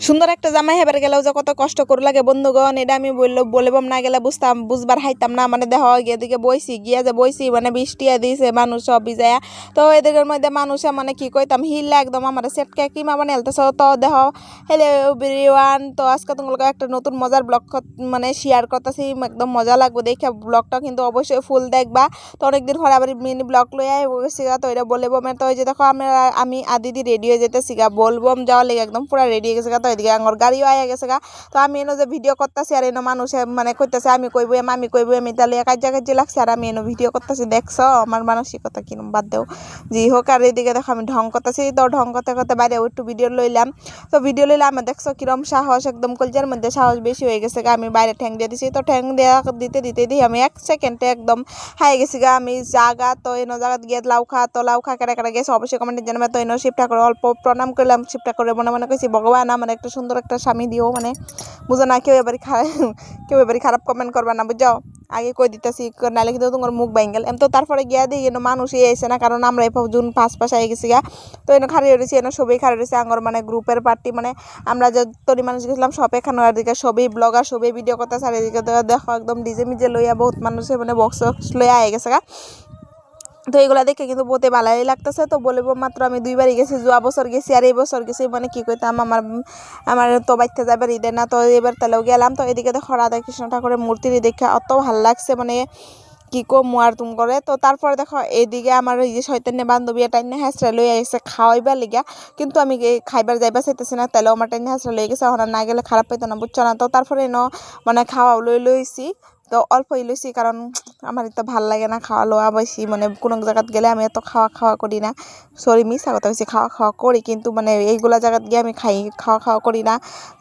সুন্দর একটা জামাই হেবার গেলেও যে কত কষ্ট করে লাগে বন্ধুগণ, এটা আমি বলবাম না গেলে বুঝবার হাইতাম না। মানে দেহ এদিকে গিয়া যে বইছি মানে বৃষ্টি দিয়েছে, মানুষ সব ভিজায়া। তো এদিকের মধ্যে মানুষে মানে কি কইতাম হিল্লা একদম আমার সেটকে কিমা মানে হেলতেছ। তো দেহ হেলে এভরিওয়ান, তো আজকে তোমাকে একটা নতুন মজার ব্লগ মানে শেয়ার করতেছি, একদম মজা লাগবে দেখে। ব্লগটা কিন্তু অবশ্যই ফুল দেখবা। তো অনেকদিন পরে আবার মিনি ব্লগ লই গেছি গা, তো এটা বলবো তো ওই যে দেখো আমি আদিদি রেডি হয়ে যেতেছি গা, বলবো যাওয়ার লেগে একদম পুরা রেডি হয়ে গেছে গা। তো এদিকে আমার গাড়িও আয়া গেছে গা। তো আমি এনে যে ভিডিও করতেছি আর এনে মানুষে মানে কইতেছে আমি কইবো আমি তাহলে কাজে লাগছে, আর আমি এনে ভিডিও করতেছি। দেখছো আমার মানসিকতা কিরম, বাদ দেও জি হোক। আর এদিকে দেখো আমি ঢং করতেছি, তো ঢং করতে করতে বাইরে একটু ভিডিও লইলাম। তো ভিডিও লইলে আমার দেখছো কিরম সাহস, একদম কলজার মধ্যে সাহস বেশি হয়ে গেছে গা। আমি বাইরে ঠ্যাং দিয়ে দিছি, তো ঠ্যাং দিতে দিই আমি 1 সেকেন্ডে একদম হাই গেছি গা। আমি জাগা তো এনো জায়গা গিয়ে লাউ খা কেটে গেছে, অবশ্যই কমেন্টে জানাবে। তো এনো শিবটা করে অল্প প্রণাম করলাম, শিবটা করে মনে মনে কইছি ভগবান আমার একটা সুন্দর একটা স্বামী দিও। মানে বুঝো না, কেউ এবারই খারাপ কমেন্ট করবা না, বুঝছো। আগে কই দিতেছি, নাহলে কিন্তু তোমার মুখ ভাঙ্গেল এম। তো তারপরে গিয়া দিই এনো মানুষই এসে না, কারণ আমরা জুন পাশ আই গেছি গা। তো এনো খাড়ি রয়েছি, এনো সবই খাড়ি রয়েছে আঙ্গর মানে গ্রুপের পার্টি, মানে আমরা যে তরি মানুষ গেছিলাম সব এখানে। এদিকে সবই ব্লগার, সবই ভিডিও করতে। আর এদিকে দেখো একদম ডিজে মিজে লইয়া বহুত মানুষে মানে বক্স লইয়া আই গেছে গা। তো এগুলা দেখে কিন্তু বহুতে ভালোই লাগতেছে। তো বলবো মাত্র আমি 2বারই গেছি, যাওয়া বছর গেছি আর এই বছর গেছি। মানে কি কইতাম আমার তো বাইতে যাবার ঈদের না, তো এবার তাহলেও গেলাম। তো এদিকে দেখো রাধা কৃষ্ণ ঠাকুরের মূর্তি দেখে অত ভালো লাগছে, মানে কি কমু আর তুম করে। তো তারপরে দেখো এইদিকে আমার এই যে শয়তান্য বান্ধবী টাইনে হাসরা লই আইছে খাওয়াইবার লিগা, কিন্তু আমি খাইবার যাইবা চাইতেছি না, তাহলে আমার টাইনে হাসরা লই গেছে। এখন না গেলে খারাপ পাইতো না, বুঝছো না। তো তারপরে মানে খাওয়াও লইছি। তো অল্পই লইছি, কারণ আমার তো ভাল লাগে না খাওয়া লওয়া বেশি। মানে কোনো জায়গাত গেলে আমি এত খাওয়া করি না। সরি মিছা কথা বলছি, খাওয়া করি, কিন্তু মানে এইগুলা জায়গাত গিয়ে আমি খাওয়া করি না।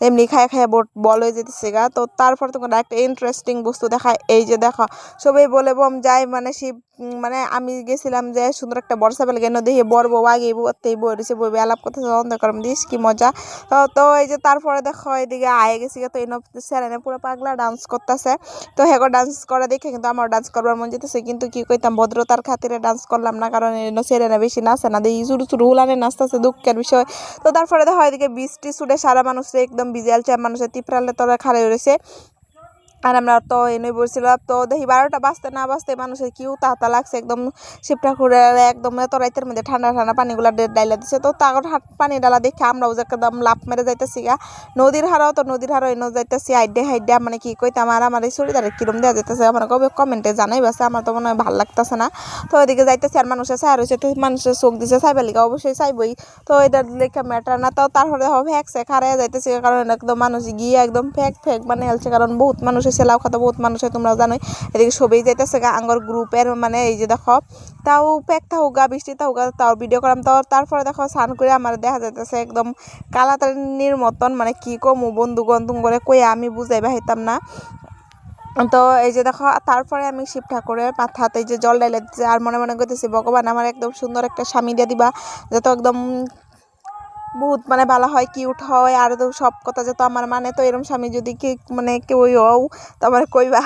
এমনি খাইয়া বল হয়ে যেতেছে গা। তো তারপর তোমার একটা ইন্টারেস্টিং বস্তু দেখায়, এই যে দেখো সবাই বলে বম যায় মানে শিব মানে আমি গেছিলাম যে সুন্দর একটা বর্ষা বেলা গেল, দেখি বর বউ আগে বই রয়েছে, বই আলাপ করতেছে অন্ধকার দিস কি মজা। তো এই যে তারপরে দেখো এদিকে আয়ে গেছি, তো এই স্যারেনে পুরো পাগলা ডান্স করতেছে। তো হ্যাঁ ডান্স করা দেখে কিন্তু আমার ডান্স করবার মন যেতেছে, কিন্তু কি কইতাম ভদ্রতার খাতিরে ডান্স করলাম না, কারণ সেরেনা বেশি নাচে না, দেখি চুরু উলানে নাচতেছে, দুঃখের বিষয়। তো তারপরে দেখো এদিকে বৃষ্টি ছুটে সারা মানুষে একদম ভিজে মানুষের তিপ্রালে তোরা খাড়ে রয়েছে। আর আমরা তো এনে বলছিলাম, তো দেখি 12টা বাজতে না বাজতে মানুষের কিউ তাতা লাগছে একদম। শিবটা ঘুরে একদম এত রাইতের মধ্যে ঠান্ডা পানিগুলা ডাইলা দিছে। তো তাগর পানি ডালা দেখে আমরাও যে একদম লাভ মেরে যাইতেছি গা। নদীর হারাও এনে যাইতেছি হাইডে মানে কি কইতাম। আর আমার এই চুড়িদারে কিরম দেওয়া যাইতেছে আমার কমেন্টে জানাইবাছে, আমার তো মনে হয় ভালো লাগতেছে না। তো ওইদিকে যাইতেছি আর মানুষের চাই রয়েছে, তো মানুষের চোখ দিছে চাইবার লিগা, অবশ্যই চাইবই। তো এটা লেখা ম্যাটার না। তো তারপরে ফ্যাকছে খারাইয়া যাইতেছে, কারণ একদম মানুষ গিয়ে একদম ফেক মানে হেলছে, কারণ বহুত মানুষ লাউ খাতে বহুত মানুষ হয়, তোমরা জানোই। এদিকে সবই যাইতেছে গা আঙ্গর গ্রুপের, মানে এই যে দেখো তাও প্যাক থাকুক গা বৃষ্টি থাকুক গা, তাও ভিডিও করাম। তো তারপরে দেখো স্নান করে আমার দেখা যাইতেছে একদম কালাতানির মতন, মানে কি কমু বন্ধুগণ তুম করে কই আমি বুঝাইবা হইতাম না। তো এই যে দেখো তারপরে আমি শিব ঠাকুরের মাথাতে এই যে জল ডাইলে দিচ্ছি, আর মনে মনে করতেছি ভগবান আমার একদম সুন্দর একটা স্বামী দিয়ে দিবা, যত একদম বহুত মানে ভালো হয়, কিউট হয়, আর তো সব কথা যেত আমার মানে। তো এরকম স্বামী যদি কি মানে কেউ হও তো আমার কইবা।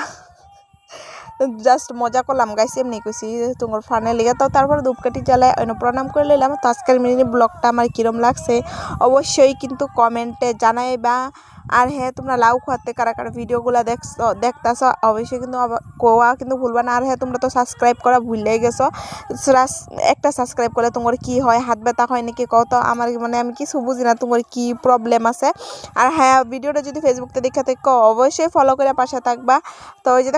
জাস্ট মজা করলাম গাইছি, এমনি কইছি তোমার ফানে লেগে। তো তারপর ধূপকাঠি জ্বালায় প্রণাম করে নিলাম। তো আজকের মিনি ব্লগটা আমার কিরম লাগছে অবশ্যই কিন্তু কমেন্টে জানাইবা। আর হ্যাঁ তোমরা লাউ খাওয়াতে কারা ভিডিওগুলো দেখতেছ অবশ্যই কিন্তু কোয়া কিন্তু ভুলবা না। আর হ্যাঁ তোমরা তো সাবস্ক্রাইব করা ভুললেই গেছো। একটা সাবস্ক্রাইব করলে তোমার কি হয়, হাত ব্যথা হয় নাকি কও তো। আমার মানে আমি কিছু বুঝি না তোমার কি প্রবলেম আছে। আর হ্যাঁ ভিডিওটা যদি ফেসবুকতে দেখে থাকো অবশ্যই ফলো করে পাশে থাকবা। তো ওই যে